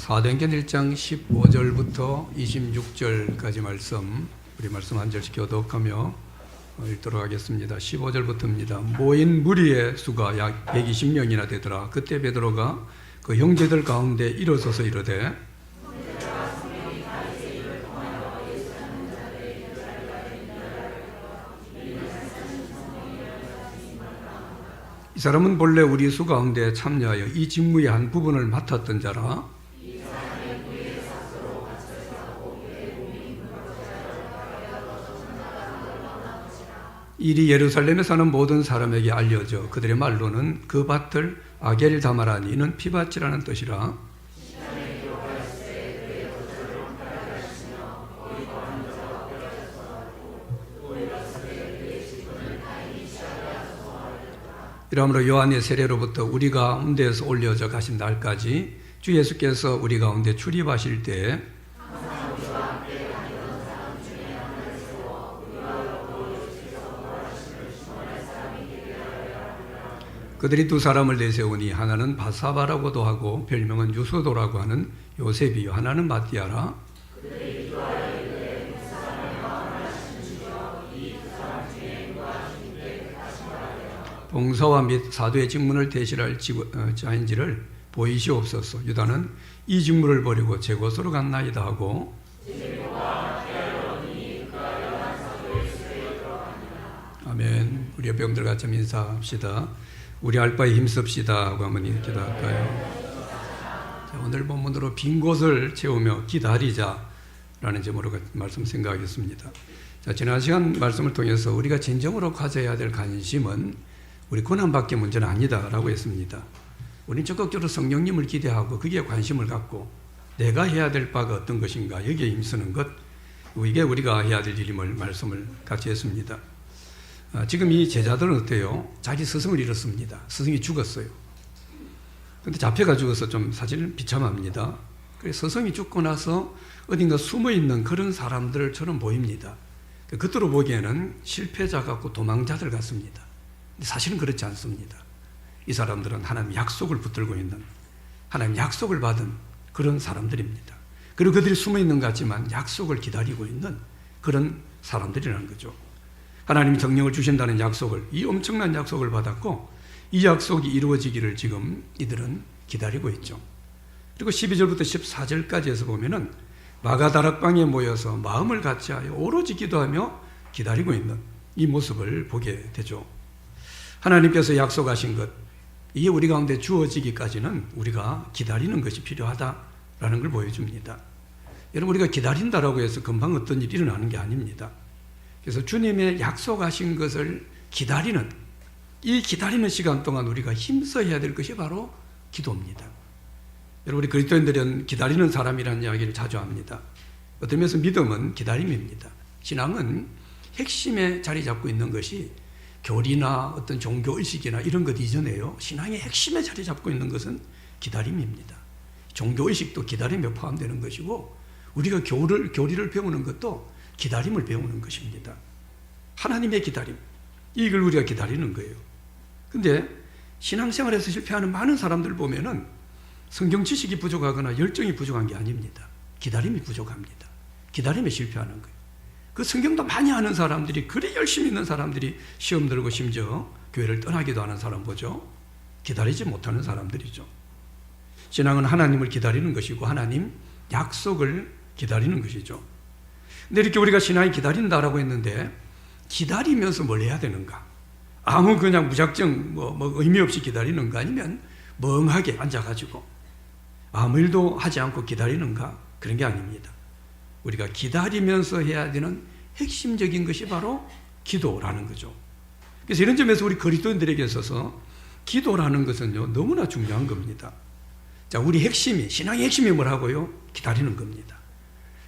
사도행전 1장 15절부터 26절까지 말씀, 우리 말씀 한 절씩 교독하며 읽도록 하겠습니다. 15절부터입니다. 모인 무리의 수가 약 120명이나 되더라. 그때 베드로가 그 형제들 가운데 일어서서 이르되 이 사람은 본래 우리 수 가운데 참여하여 이 직무의 한 부분을 맡았던 자라. 일이 예루살렘에 사는 모든 사람에게 알려져 그들의 말로는 그 밭을 아겔다마라니 이는 피밭이라는 뜻이라. 이러므로 요한의 세례로부터 우리 가운데에서 올려져 가신 날까지 주 예수께서 우리 가운데 출입하실 때에 그들이 두 사람을 내세우니 하나는 바사바라고도 하고 별명은 유소도라고 하는 요셉이요 하나는 마띠아라. 봉사와 및 사도의 직분을 대실할 자인지를 보이시옵소서. 유다는 이 직무를 버리고 제 곳으로 갔나이다 하고 아멘. 우리 옆에 분들 같이 인사합시다. 우리 알바에 힘씁시다 하고 한번 기도할까요? 자, 오늘 본문으로 빈 곳을 채우며 기다리자라는 제목으로 말씀 생각하겠습니다. 자, 지난 시간 말씀을 통해서 우리가 진정으로 가져야 될 관심은 우리 고난받기 문제는 아니다라고 했습니다. 우리는 적극적으로 성령님을 기대하고 거기에 관심을 갖고 내가 해야 될 바가 어떤 것인가 여기에 힘쓰는 것, 이게 우리가 해야 될 일임을 말씀을 같이 했습니다. 지금 이 제자들은 어때요? 자기 스승을 잃었습니다. 스승이 죽었어요. 근데 잡혀가 죽어서 좀 사실은 비참합니다. 그래서 스승이 죽고 나서 어딘가 숨어있는 그런 사람들처럼 보입니다. 겉으로 보기에는 실패자 같고 도망자들 같습니다. 근데 사실은 그렇지 않습니다. 이 사람들은 하나님 약속을 붙들고 있는, 하나님 약속을 받은 그런 사람들입니다. 그리고 그들이 숨어있는 것 같지만 약속을 기다리고 있는 그런 사람들이라는 거죠. 하나님이 성령을 주신다는 약속을, 이 엄청난 약속을 받았고 이 약속이 이루어지기를 지금 이들은 기다리고 있죠. 그리고 12절부터 14절까지 해서 보면은 마가다락방에 모여서 마음을 같이하여 오로지 기도하며 기다리고 있는 이 모습을 보게 되죠. 하나님께서 약속하신 것, 이게 우리 가운데 주어지기까지는 우리가 기다리는 것이 필요하다라는 걸 보여줍니다. 여러분, 우리가 기다린다라고 해서 금방 어떤 일이 일어나는 게 아닙니다. 그래서 주님의 약속하신 것을 기다리는, 이 기다리는 시간 동안 우리가 힘써 해야 될 것이 바로 기도입니다. 여러분, 우리 그리스도인들은 기다리는 사람이라는 이야기를 자주 합니다. 어떤 면에서 믿음은 기다림입니다. 신앙은 핵심에 자리 잡고 있는 것이 교리나 어떤 종교의식이나 이런 것 이전에요. 신앙의 핵심에 자리 잡고 있는 것은 기다림입니다. 종교의식도 기다림에 포함되는 것이고 우리가 교리를 배우는 것도 기다림을 배우는 것입니다. 하나님의 기다림, 이걸 우리가 기다리는 거예요. 근데 신앙생활에서 실패하는 많은 사람들 보면은 성경 지식이 부족하거나 열정이 부족한 게 아닙니다. 기다림이 부족합니다. 기다림에 실패하는 거예요. 그 성경도 많이 아는 사람들이, 그리 열심히 있는 사람들이 시험 들고 심지어 교회를 떠나기도 하는 사람 보죠. 기다리지 못하는 사람들이죠. 신앙은 하나님을 기다리는 것이고 하나님 약속을 기다리는 것이죠. 근데 이렇게 우리가 신앙이 기다린다라고 했는데 기다리면서 뭘 해야 되는가? 아무 그냥 무작정 의미 없이 기다리는가? 아니면 멍하게 앉아가지고 아무 일도 하지 않고 기다리는가? 그런 게 아닙니다. 우리가 기다리면서 해야 되는 핵심적인 것이 바로 기도라는 거죠. 그래서 이런 점에서 우리 그리스도인들에게 있어서 기도라는 것은요, 너무나 중요한 겁니다. 자, 우리 핵심이, 신앙의 핵심이 뭐라고요? 기다리는 겁니다.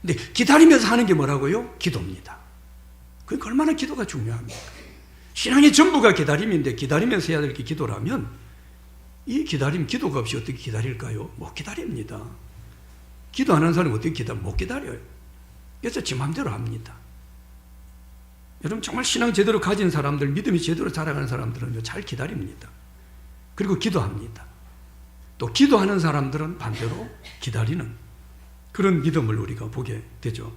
근데 기다리면서 하는 게 뭐라고요? 기도입니다. 그러니까 얼마나 기도가 중요합니까? 신앙의 전부가 기다림인데 기다리면서 해야 될 게 기도라면 이 기다림, 기도가 없이 어떻게 기다릴까요? 못 기다립니다. 기도 안 하는 사람이 어떻게 못 기다려요. 그래서 지 마음대로 합니다. 여러분, 정말 신앙 제대로 가진 사람들, 믿음이 제대로 자라가는 사람들은 잘 기다립니다. 그리고 기도합니다. 또 기도하는 사람들은 반대로 기다리는 그런 믿음을 우리가 보게 되죠.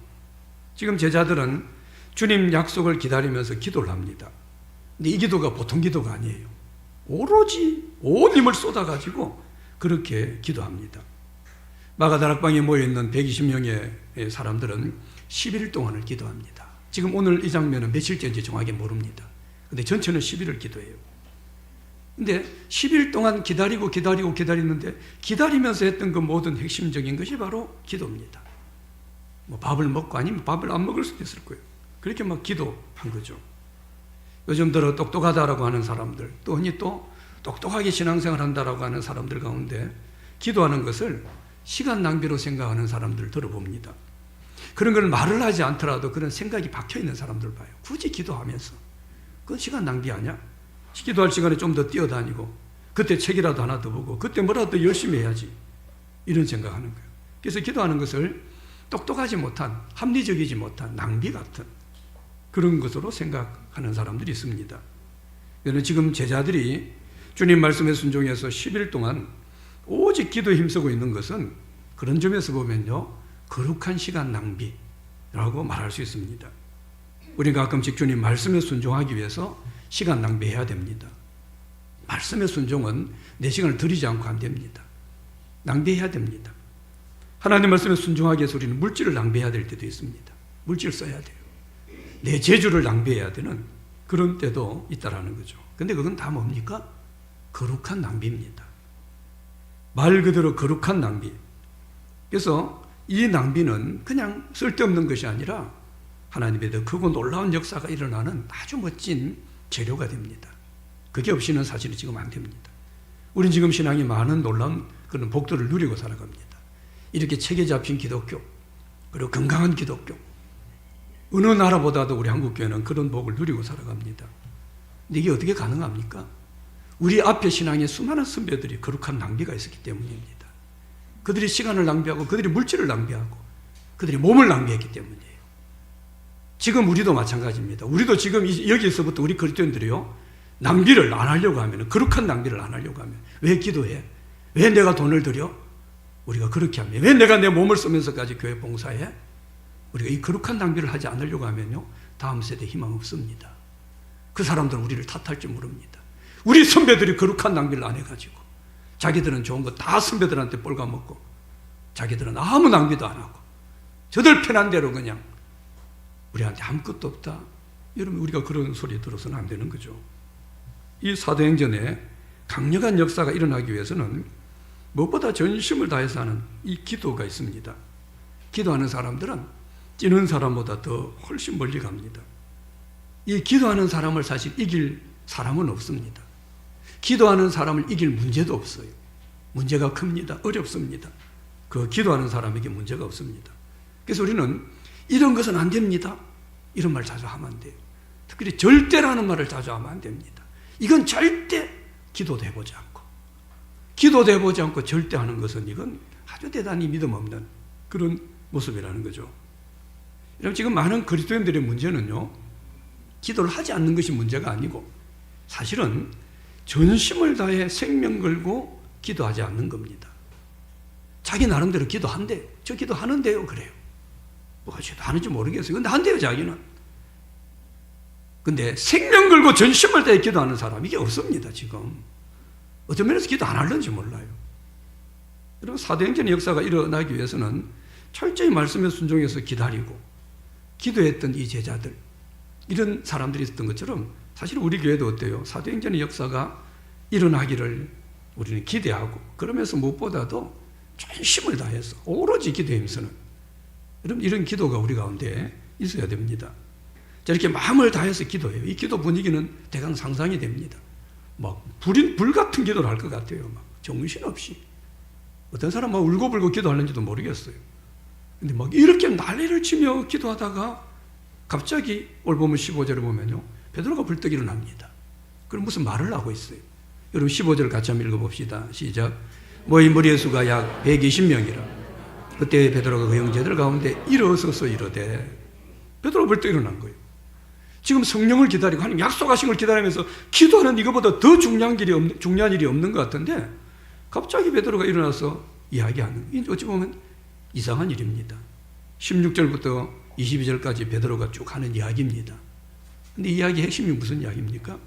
지금 제자들은 주님 약속을 기다리면서 기도를 합니다. 근데 이 기도가 보통 기도가 아니에요. 오로지 온 힘을 쏟아가지고 그렇게 기도합니다. 마가다락방에 모여있는 120명의 사람들은 10일 동안을 기도합니다. 지금 오늘 이 장면은 며칠째인지 정확히 모릅니다. 근데 전체는 10일을 기도해요. 근데 10일 동안 기다리는데 기다리면서 했던 그 모든 핵심적인 것이 바로 기도입니다. 뭐 밥을 먹고 아니면 밥을 안 먹을 수도 있을 거예요. 그렇게 막 기도한 거죠. 요즘 들어 똑똑하다라고 하는 사람들, 또 흔히 또 똑똑하게 신앙생활 한다라고 하는 사람들 가운데 기도하는 것을 시간 낭비로 생각하는 사람들 들어봅니다. 그런 걸 말을 하지 않더라도 그런 생각이 박혀 있는 사람들 봐요. 굳이 기도하면서. 그건 시간 낭비 아니야? 기도할 시간에 좀 더 뛰어다니고 그때 책이라도 하나 더 보고 그때 뭐라도 더 열심히 해야지. 이런 생각하는 거예요. 그래서 기도하는 것을 똑똑하지 못한, 합리적이지 못한 낭비 같은 그런 것으로 생각하는 사람들이 있습니다. 그런데 지금 제자들이 주님 말씀에 순종해서 10일 동안 오직 기도에 힘쓰고 있는 것은 그런 점에서 보면요, 거룩한 시간 낭비라고 말할 수 있습니다. 우리가 가끔씩 주님 말씀에 순종하기 위해서 시간 낭비해야 됩니다. 말씀의 순종은 내 시간을 들이지 않고 안 됩니다. 낭비해야 됩니다. 하나님 말씀에 순종하기 위해서 우리는 물질을 낭비해야 될 때도 있습니다. 물질을 써야 돼요. 내 재주를 낭비해야 되는 그런 때도 있다라는 거죠. 근데 그건 다 뭡니까? 거룩한 낭비입니다. 말 그대로 거룩한 낭비. 그래서 이 낭비는 그냥 쓸데없는 것이 아니라 하나님의 더 크고 놀라운 역사가 일어나는 아주 멋진 재료가 됩니다. 그게 없이는 사실은 지금 안 됩니다. 우린 지금 신앙이 많은 놀라운 그런 복들을 누리고 살아갑니다. 이렇게 책에 잡힌 기독교, 그리고 건강한 기독교, 어느 나라보다도 우리 한국교회는 그런 복을 누리고 살아갑니다. 근데 이게 어떻게 가능합니까? 우리 앞에 신앙의 수많은 선배들이 거룩한 낭비가 있었기 때문입니다. 그들이 시간을 낭비하고 그들이 물질을 낭비하고 그들이 몸을 낭비했기 때문이에요. 지금 우리도 마찬가지입니다. 우리도 지금 여기에서부터 우리 그리스도인들이요, 낭비를 안 하려고 하면, 거룩한 낭비를 안 하려고 하면 왜 기도해? 왜 내가 돈을 들여? 우리가 그렇게 하면, 왜 내가 내 몸을 쓰면서까지 교회 봉사해? 우리가 이 거룩한 낭비를 하지 않으려고 하면요, 다음 세대에 희망 없습니다. 그 사람들은 우리를 탓할 줄 모릅니다. 우리 선배들이 거룩한 낭비를 안 해가지고 자기들은 좋은 거 다 선배들한테 뻘가먹고 자기들은 아무 낭비도 안 하고 저들 편한 대로 그냥 우리한테 아무것도 없다. 여러분, 우리가 그런 소리 들어서는 안 되는 거죠. 이 사도행전에 강력한 역사가 일어나기 위해서는 무엇보다 전심을 다해서 하는 이 기도가 있습니다. 기도하는 사람들은 뛰는 사람보다 더 훨씬 멀리 갑니다. 이 기도하는 사람을 사실 이길 사람은 없습니다. 기도하는 사람을 이길 문제도 없어요. 문제가 큽니다. 어렵습니다. 그 기도하는 사람에게 문제가 없습니다. 그래서 우리는 이런 것은 안 됩니다. 이런 말 자주 하면 안 돼요. 특히 절대라는 말을 자주 하면 안 됩니다. 이건 절대 기도도 해보지 않고, 기도도 해보지 않고 절대 하는 것은 이건 아주 대단히 믿음 없는 그런 모습이라는 거죠. 여러분, 지금 많은 그리스도인들의 문제는요, 기도를 하지 않는 것이 문제가 아니고 사실은 전심을 다해 생명 걸고 기도하지 않는 겁니다. 자기 나름대로 기도한대요. 저 기도하는데요. 그래요. 뭐가 기도하는지 모르겠어요. 근데 한대요, 자기는. 근데 생명 걸고 전심을 다해 기도하는 사람, 이게 없습니다, 지금. 어떤 면에서 기도 안 하는지 몰라요. 여러분, 사도행전의 역사가 일어나기 위해서는 철저히 말씀에 순종해서 기다리고 기도했던 이 제자들, 이런 사람들이 있었던 것처럼 사실 우리 교회도 어때요? 사도행전의 역사가 일어나기를 우리는 기대하고, 그러면서 무엇보다도 전심을 다해서 오로지 기도에 힘쓰는, 여러분, 이런 기도가 우리 가운데 있어야 됩니다. 자, 이렇게 마음을 다해서 기도해요. 이 기도 분위기는 대강 상상이 됩니다. 막 불 같은 기도를 할 것 같아요. 막 정신없이. 어떤 사람은 막 울고불고 기도하는지도 모르겠어요. 근데 막 이렇게 난리를 치며 기도하다가 갑자기 오늘 보면 15절을 보면요, 베드로가 불떡 일어납니다. 그럼 무슨 말을 하고 있어요. 여러분, 15절 같이 한번 읽어봅시다. 시작. 모인 무리의 수가 약 120명이라. 그때 베드로가 그 형제들 가운데 일어서서 이르되, 베드로가 불떡 일어난 거예요. 지금 성령을 기다리고 하나님 약속하신 걸 기다리면서 기도하는 이것보다 더 중요한 일이 없는 것 같은데, 갑자기 베드로가 일어나서 이야기하는, 어찌 보면 이상한 일입니다. 16절부터 22절까지 베드로가 쭉 하는 이야기입니다. 근데 이 이야기의 핵심이 무슨 이야기입니까?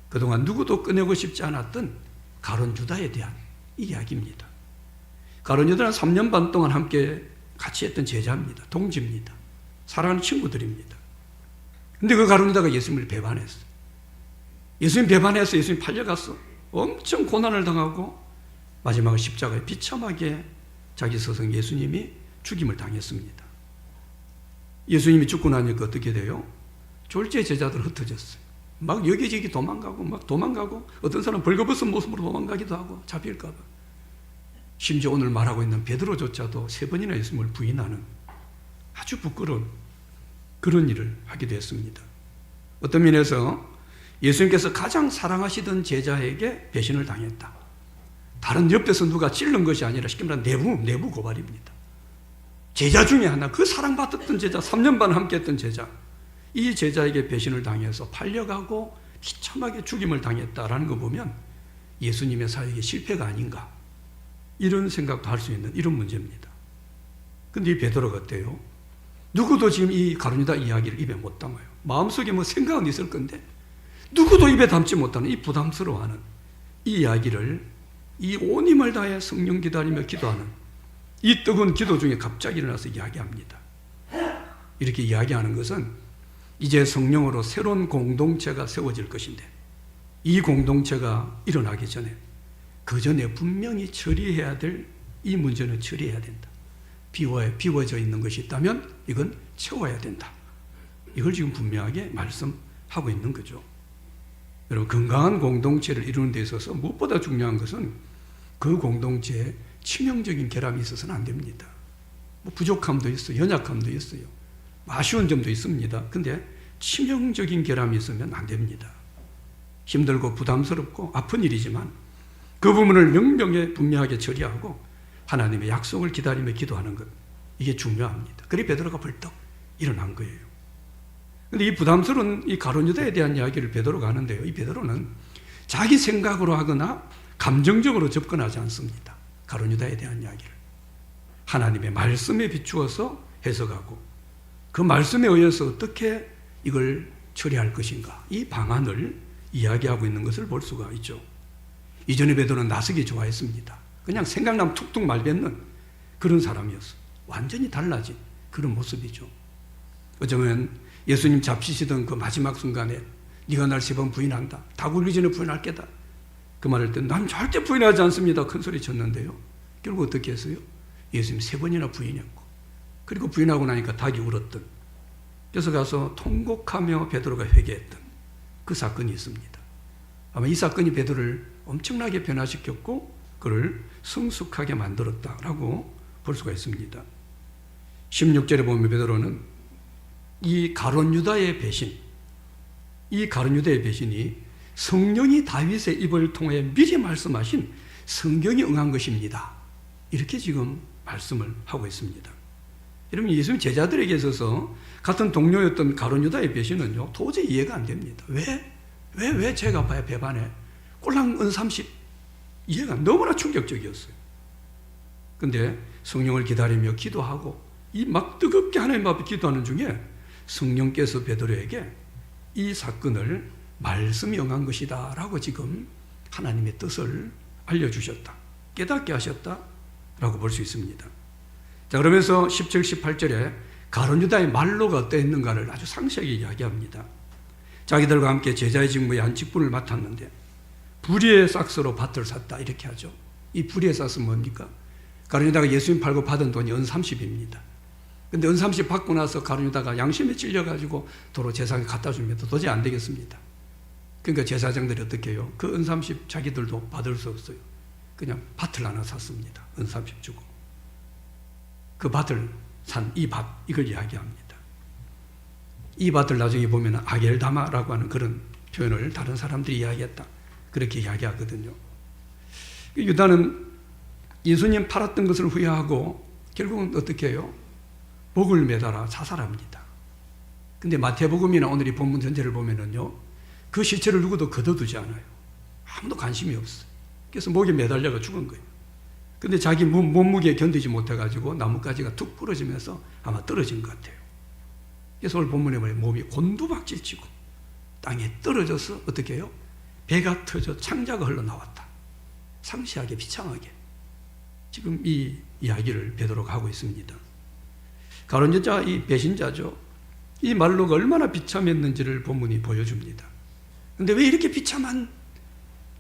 그동안 누구도 꺼내고 싶지 않았던 가룟 유다에 대한 이야기입니다. 가룟 유다는 3년 반 동안 함께 같이 했던 제자입니다. 동지입니다. 사랑하는 친구들입니다. 근데 그 가룟 유다가 예수님을 배반했어요. 예수님 배반해서 예수님 팔려갔어. 엄청 고난을 당하고 마지막에 십자가에 비참하게 자기 스승 예수님이 죽임을 당했습니다. 예수님이 죽고 나니까 어떻게 돼요? 졸지에 제자들 흩어졌어요. 막 여기저기 도망가고 어떤 사람은 벌거벗은 모습으로 도망가기도 하고 잡힐까 봐. 심지어 오늘 말하고 있는 베드로조차도 3번이나 예수님을 부인하는 아주 부끄러운 그런 일을 하게 됐습니다. 어떤 면에서 예수님께서 가장 사랑하시던 제자에게 배신을 당했다. 다른 옆에서 누가 찔른 것이 아니라 쉽게 말하면 내부 고발입니다. 제자 중에 하나, 그 사랑받았던 제자, 3년 반 함께했던 제자, 이 제자에게 배신을 당해서 팔려가고 비참하게 죽임을 당했다라는 거 보면 예수님의 사역의 실패가 아닌가, 이런 생각도 할 수 있는 이런 문제입니다. 근데 이 베드로가 어때요? 누구도 지금 이 가룟 유다 이야기를 입에 못 담아요. 마음속에 뭐 생각은 있을 건데 누구도 입에 담지 못하는 이 부담스러워하는 이 이야기를 이 온 힘을 다해 성령 기다리며 기도하는 이 뜨거운 기도 중에 갑자기 일어나서 이야기합니다. 이렇게 이야기하는 것은 이제 성령으로 새로운 공동체가 세워질 것인데, 이 공동체가 일어나기 전에 그 전에 분명히 처리해야 될 이 문제는 처리해야 된다. 비워져 있는 것이 있다면 이건 채워야 된다. 이걸 지금 분명하게 말씀하고 있는 거죠. 여러분, 건강한 공동체를 이루는 데 있어서 무엇보다 중요한 것은 그 공동체에 치명적인 결함이 있어서는 안 됩니다. 뭐 부족함도 있어요. 연약함도 있어요. 아쉬운 점도 있습니다. 근데 치명적인 결함이 있으면 안 됩니다. 힘들고 부담스럽고 아픈 일이지만 그 부분을 명명에 분명하게 처리하고 하나님의 약속을 기다리며 기도하는 것, 이게 중요합니다. 그래 베드로가 벌떡 일어난 거예요. 근데 이 부담스러운 이 가룟 유다에 대한 이야기를 베드로가 하는데요, 이 베드로는 자기 생각으로 하거나 감정적으로 접근하지 않습니다. 가룟 유다에 대한 이야기를 하나님의 말씀에 비추어서 해석하고 그 말씀에 의해서 어떻게 이걸 처리할 것인가, 이 방안을 이야기하고 있는 것을 볼 수가 있죠. 이전에 베드로는 나서기 좋아했습니다. 그냥 생각나면 툭툭 말뱉는 그런 사람이었어요. 완전히 달라진 그런 모습이죠. 어쩌면 예수님 잡히시던 그 마지막 순간에 네가 날 3번 부인한다, 다 굴기 전에 부인할 게다, 그 말할 때 난 절대 부인하지 않습니다 큰 소리 쳤는데요, 결국 어떻게 했어요? 예수님 3번이나 부인했고, 그리고 부인하고 나니까 닭이 울었던, 그래서 가서 통곡하며 베드로가 회개했던 그 사건이 있습니다. 아마 이 사건이 베드로를 엄청나게 변화시켰고 그를 성숙하게 만들었다라고 볼 수가 있습니다. 16절에 보면 베드로는 이 가룟 유다의 배신, 이 가룟 유다의 배신이 성령이 다윗의 입을 통해 미리 말씀하신 성경이 응한 것입니다. 이렇게 지금 말씀을 하고 있습니다. 여러분, 예수님 제자들에게 있어서 같은 동료였던 가룟 유다의 배신은요, 도저히 이해가 안 됩니다. 왜 제가 봐야 배반해? 꼴랑 은30 이해가 너무나 충격적이었어요. 근데 성령을 기다리며 기도하고 이 막 뜨겁게 하나님 앞에 기도하는 중에 성령께서 베드로에게 이 사건을 말씀이 응한 것이다 라고 지금 하나님의 뜻을 알려주셨다, 깨닫게 하셨다 라고 볼 수 있습니다. 자, 그러면서 17, 18절에 가룟 유다의 말로가 어떠했는가를 아주 상세하게 이야기합니다. 자기들과 함께 제자의 직무에 한 직분을 맡았는데 불의의 싹스로 밭을 샀다, 이렇게 하죠. 이 불의의 싹스는 뭡니까? 가룟 유다가 예수님 팔고 받은 돈이 은30입니다. 근데 은30 받고 나서 가룟 유다가 양심에 찔려가지고 도로 제사장에 갖다 주면 도저히 안 되겠습니다. 그러니까 제사장들이 어떻게 해요? 그 은30 자기들도 받을 수 없어요. 그냥 밭을 하나 샀습니다. 은30 주고. 그 밭을 산 이 밭, 이걸 이야기합니다. 이 밭을 나중에 보면 아겔다마라고 하는 그런 표현을 다른 사람들이 이야기했다, 그렇게 이야기하거든요. 유다는 예수님 팔았던 것을 후회하고 결국은 어떻게 해요? 복을 매달아 자살합니다. 근데 마태복음이나 오늘 이 본문 전체를 보면은요, 그 시체를 누구도 거둬두지 않아요. 아무도 관심이 없어요. 그래서 목에 매달려가 죽은 거예요. 근데 자기 몸무게에 견디지 못해가지고 나뭇가지가 툭 부러지면서 아마 떨어진 것 같아요. 그래서 오늘 본문에 보면 몸이 곤두박질 치고 땅에 떨어져서 어떻게 해요? 배가 터져 창자가 흘러나왔다. 상시하게 비참하게 지금 이 이야기를 베드로가 하고 있습니다. 가론 유다 이 배신자죠. 이 말로가 얼마나 비참했는지를 본문이 보여줍니다. 그런데 왜 이렇게 비참한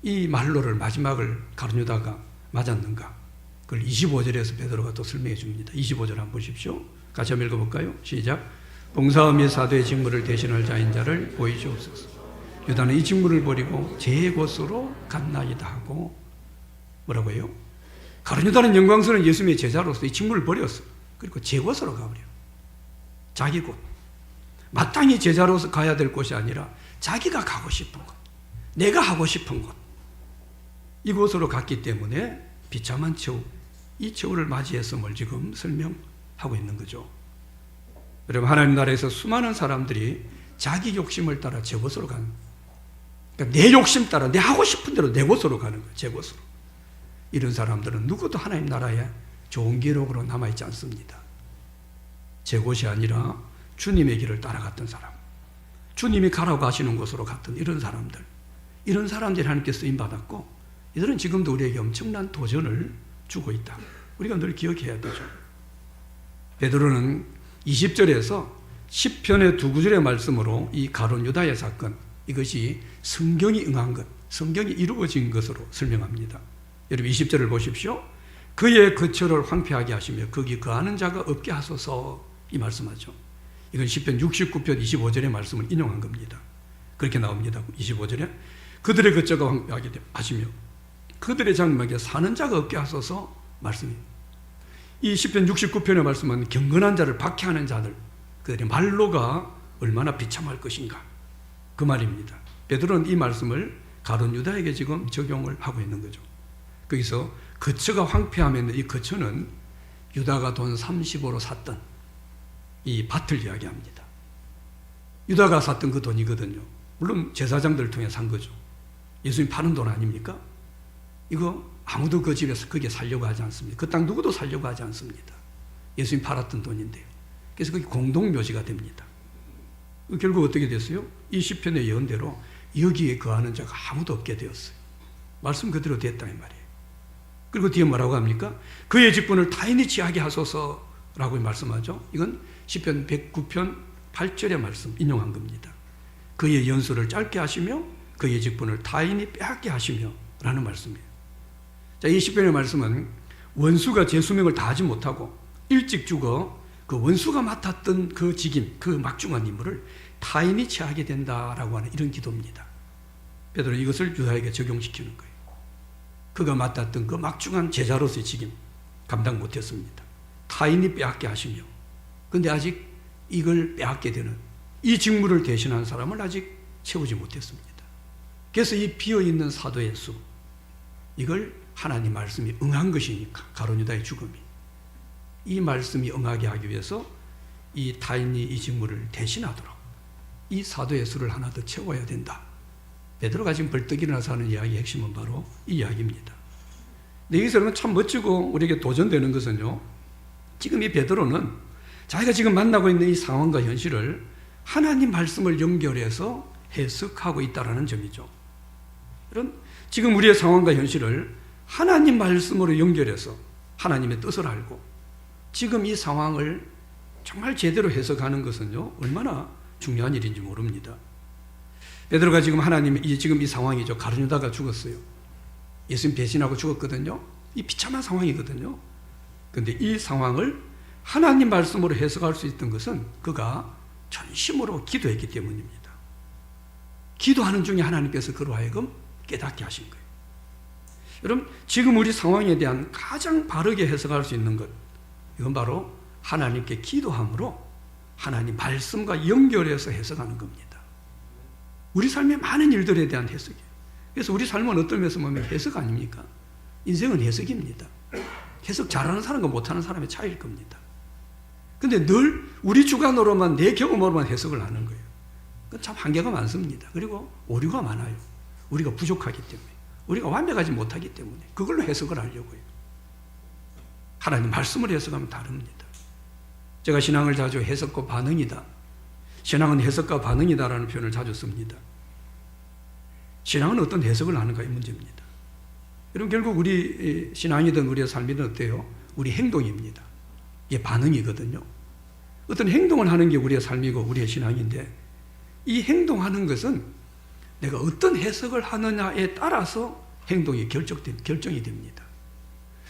이 말로를 마지막을 가론 유다가 맞았는가? 그걸 25절에서 베드로가 또 설명해 줍니다. 25절 한번 보십시오. 같이 한번 읽어볼까요? 시작. 봉사와 사도의 직무를 대신할 자인 자를 보이시옵소서. 유다는 이 직무를 버리고 제 곳으로 갔나이다 하고 뭐라고 해요? 가룟 유다는 영광스러운 예수님의 제자로서 이 직무를 버렸어. 그리고 제 곳으로 가버려. 자기 곳. 마땅히 제자로서 가야 될 곳이 아니라 자기가 가고 싶은 곳, 내가 하고 싶은 곳, 이곳으로 갔기 때문에 비참한 처우, 이 처우를 맞이했음을 지금 설명하고 있는 거죠. 여러분, 하나님 나라에서 수많은 사람들이 자기 욕심을 따라 제 곳으로 가는 거예요. 그러니까 내 욕심 따라 내 하고 싶은 대로 내 곳으로 가는 거예요. 제 곳으로. 이런 사람들은 누구도 하나님 나라에 좋은 기록으로 남아있지 않습니다. 제 곳이 아니라 주님의 길을 따라갔던 사람, 주님이 가라고 하시는 곳으로 갔던 이런 사람들, 이런 사람들이 하나님께 쓰임받았고 이들은 지금도 우리에게 엄청난 도전을 주고 있다. 우리가 늘 기억해야 되죠. 베드로는 20절에서 10편의 두 구절의 말씀으로 이 가룟 유다의 사건, 이것이 성경이 응한 것, 성경이 이루어진 것으로 설명합니다. 여러분 20절을 보십시오. 그의 거처를 황폐하게 하시며 거기 거하는 자가 없게 하소서, 이 말씀하죠. 이건 10편 69편 25절의 말씀을 인용한 겁니다. 그렇게 나옵니다. 25절에 그들의 거처가 황폐하게 하시며 그들의 장막에 사는 자가 없게 하소서 말씀입니다. 이 10편 69편의 말씀은 경건한 자를 박해하는 자들, 그들의 말로가 얼마나 비참할 것인가, 그 말입니다. 베드로는 이 말씀을 가룟 유다에게 지금 적용을 하고 있는 거죠. 거기서 거처가 황폐하면 이 거처는 유다가 돈 30으로 샀던 이 밭을 이야기합니다. 유다가 샀던 그 돈이거든요. 물론 제사장들을 통해 산 거죠. 예수님 파는 돈 아닙니까? 이거 아무도 그 집에서 거기에 살려고 하지 않습니다. 그 땅 누구도 살려고 하지 않습니다. 예수님 팔았던 돈인데요. 그래서 그게 공동묘지가 됩니다. 결국 어떻게 됐어요? 이 시편의 예언대로 여기에 거하는 자가 아무도 없게 되었어요. 말씀 그대로 됐다 이 말이에요. 그리고 뒤에 뭐라고 합니까? 그의 직분을 타인이 취하게 하소서라고 말씀하죠. 이건 시편 109편 8절의 말씀 인용한 겁니다. 그의 연수를 짧게 하시며 그의 직분을 타인이 빼앗게 하시며 라는 말씀이에요. 자, 이 시편의 말씀은 원수가 제 수명을 다하지 못하고 일찍 죽어 그 원수가 맡았던 그 직임, 그 막중한 임무를 타인이 취하게 된다라고 하는 이런 기도입니다. 베드로는 이것을 유다에게 적용시키는 거예요. 그가 맡았던 그 막중한 제자로서의 직임 감당 못했습니다. 타인이 빼앗게 하시며, 그런데 아직 이걸 빼앗게 되는 이 직무를 대신한 사람을 아직 채우지 못했습니다. 그래서 이 비어있는 사도의 수, 이걸 하나님 말씀이 응한 것이니까 가룟 유다의 죽음이, 이 말씀이 응하게 하기 위해서 이 타인이 이 직무를 대신하도록 이 사도의 수를 하나 더 채워야 된다. 베드로가 지금 벌떡 일어나서 하는 이야기의 핵심은 바로 이 이야기입니다. 근데 여기서는 참 멋지고 우리에게 도전되는 것은요, 지금 이 베드로는 자기가 지금 만나고 있는 이 상황과 현실을 하나님 말씀을 연결해서 해석하고 있다는 점이죠. 그럼 지금 우리의 상황과 현실을 하나님 말씀으로 연결해서 하나님의 뜻을 알고 지금 이 상황을 정말 제대로 해석하는 것은요, 얼마나 중요한 일인지 모릅니다. 베드로가 지금 지금 이 상황이죠. 가룟 유다가 죽었어요. 예수님 배신하고 죽었거든요. 이 비참한 상황이거든요. 그런데 이 상황을 하나님 말씀으로 해석할 수 있던 것은 그가 전심으로 기도했기 때문입니다. 기도하는 중에 하나님께서 그로 하여금 깨닫게 하신 거예요. 여러분, 지금 우리 상황에 대한 가장 바르게 해석할 수 있는 것, 이건 바로 하나님께 기도함으로 하나님 말씀과 연결해서 해석하는 겁니다. 우리 삶의 많은 일들에 대한 해석이에요. 그래서 우리 삶은 어떤 면에서 보면 해석 아닙니까? 인생은 해석입니다. 해석 잘하는 사람과 못하는 사람의 차이일 겁니다. 근데 늘 우리 주관으로만, 내 경험으로만 해석을 하는 거예요. 참 한계가 많습니다. 그리고 오류가 많아요. 우리가 부족하기 때문에. 우리가 완벽하지 못하기 때문에 그걸로 해석을 하려고요. 하나님 말씀을 해석하면 다릅니다. 제가 신앙을 자주 해석과 반응이다. 신앙은 해석과 반응이다라는 표현을 자주 씁니다. 신앙은 어떤 해석을 하는가의 문제입니다. 여러분 결국 우리 신앙이든 우리의 삶이든 어때요? 우리 행동입니다. 이게 반응이거든요. 어떤 행동을 하는 게 우리의 삶이고 우리의 신앙인데 이 행동하는 것은 내가 어떤 해석을 하느냐에 따라서 행동이 결정이 됩니다.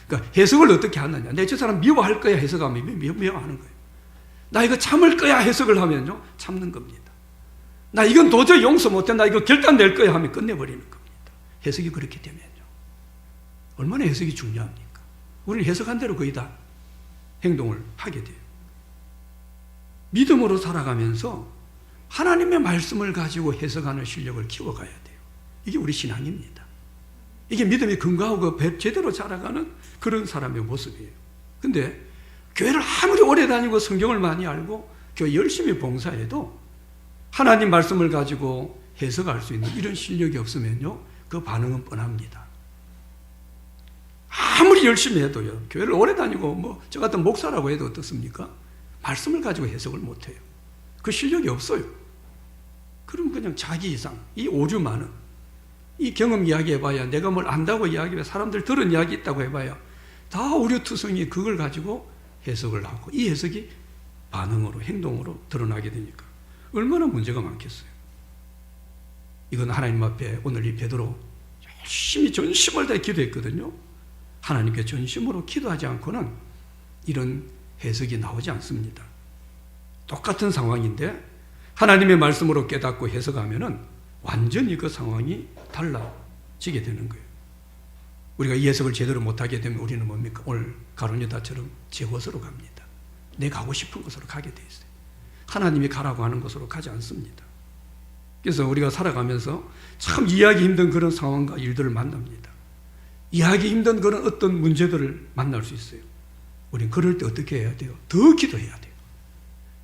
그러니까 해석을 어떻게 하느냐. 내 저 사람 미워할 거야 해석하면 미워하는 거예요. 나 이거 참을 거야 해석을 하면요 참는 겁니다. 나 이건 도저히 용서 못해 나 이거 결단 낼 거야 하면 끝내버리는 겁니다. 해석이 그렇게 되면요 얼마나 해석이 중요합니까? 우리는 해석한 대로 거의 다 행동을 하게 돼요. 믿음으로 살아가면서 하나님의 말씀을 가지고 해석하는 실력을 키워가야 돼요. 이게 우리 신앙입니다. 이게 믿음이 건강하고 제대로 자라가는 그런 사람의 모습이에요. 근데 교회를 아무리 오래 다니고 성경을 많이 알고 교회 열심히 봉사해도 하나님 말씀을 가지고 해석할 수 있는 이런 실력이 없으면요 그 반응은 뻔합니다. 아무리 열심히 해도요 교회를 오래 다니고 뭐 저 같은 목사라고 해도 어떻습니까? 말씀을 가지고 해석을 못해요. 그 실력이 없어요. 그럼 그냥 자기 이상 이 오주만은 이 경험 이야기해봐야 내가 뭘 안다고 이야기해봐야 사람들 들은 이야기 있다고 해봐야 다 오류투성이 그걸 가지고 해석을 하고 이 해석이 반응으로 행동으로 드러나게 되니까 얼마나 문제가 많겠어요. 이건 하나님 앞에 오늘 이 베드로 열심히 전심을 다해 기도했거든요. 하나님께 전심으로 기도하지 않고는 이런 해석이 나오지 않습니다. 똑같은 상황인데 하나님의 말씀으로 깨닫고 해석하면은 완전히 그 상황이 달라지게 되는 거예요. 우리가 이 해석을 제대로 못하게 되면 우리는 뭡니까? 오늘 가룟유다처럼 제 곳으로 갑니다. 내 가고 싶은 곳으로 가게 돼 있어요. 하나님이 가라고 하는 곳으로 가지 않습니다. 그래서 우리가 살아가면서 참 이해하기 힘든 그런 상황과 일들을 만납니다. 이해하기 힘든 그런 어떤 문제들을 만날 수 있어요. 우리는 그럴 때 어떻게 해야 돼요? 더 기도해야 돼요.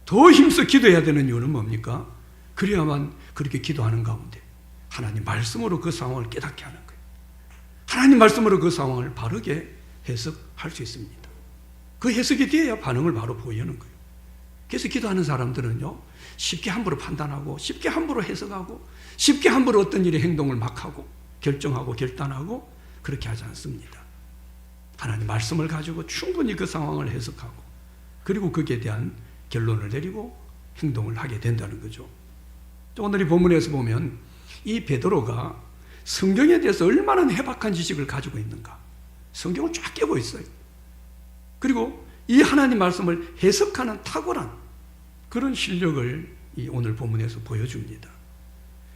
더 힘써 기도해야 되는 이유는 뭡니까? 그래야만 그렇게 기도하는 가운데 하나님 말씀으로 그 상황을 깨닫게 하는 거예요. 하나님 말씀으로 그 상황을 바르게 해석할 수 있습니다. 그 해석이 돼야 반응을 바로 보이는 거예요. 그래서 기도하는 사람들은요 쉽게 함부로 판단하고 쉽게 함부로 해석하고 쉽게 함부로 어떤 일의 행동을 막 하고 결정하고 결단하고 그렇게 하지 않습니다. 하나님 말씀을 가지고 충분히 그 상황을 해석하고 그리고 거기에 대한 결론을 내리고 행동을 하게 된다는 거죠. 오늘 이 본문에서 보면 이 베드로가 성경에 대해서 얼마나 해박한 지식을 가지고 있는가. 성경을 쫙 깨고 있어요. 그리고 이 하나님 말씀을 해석하는 탁월한 그런 실력을 이 오늘 본문에서 보여줍니다.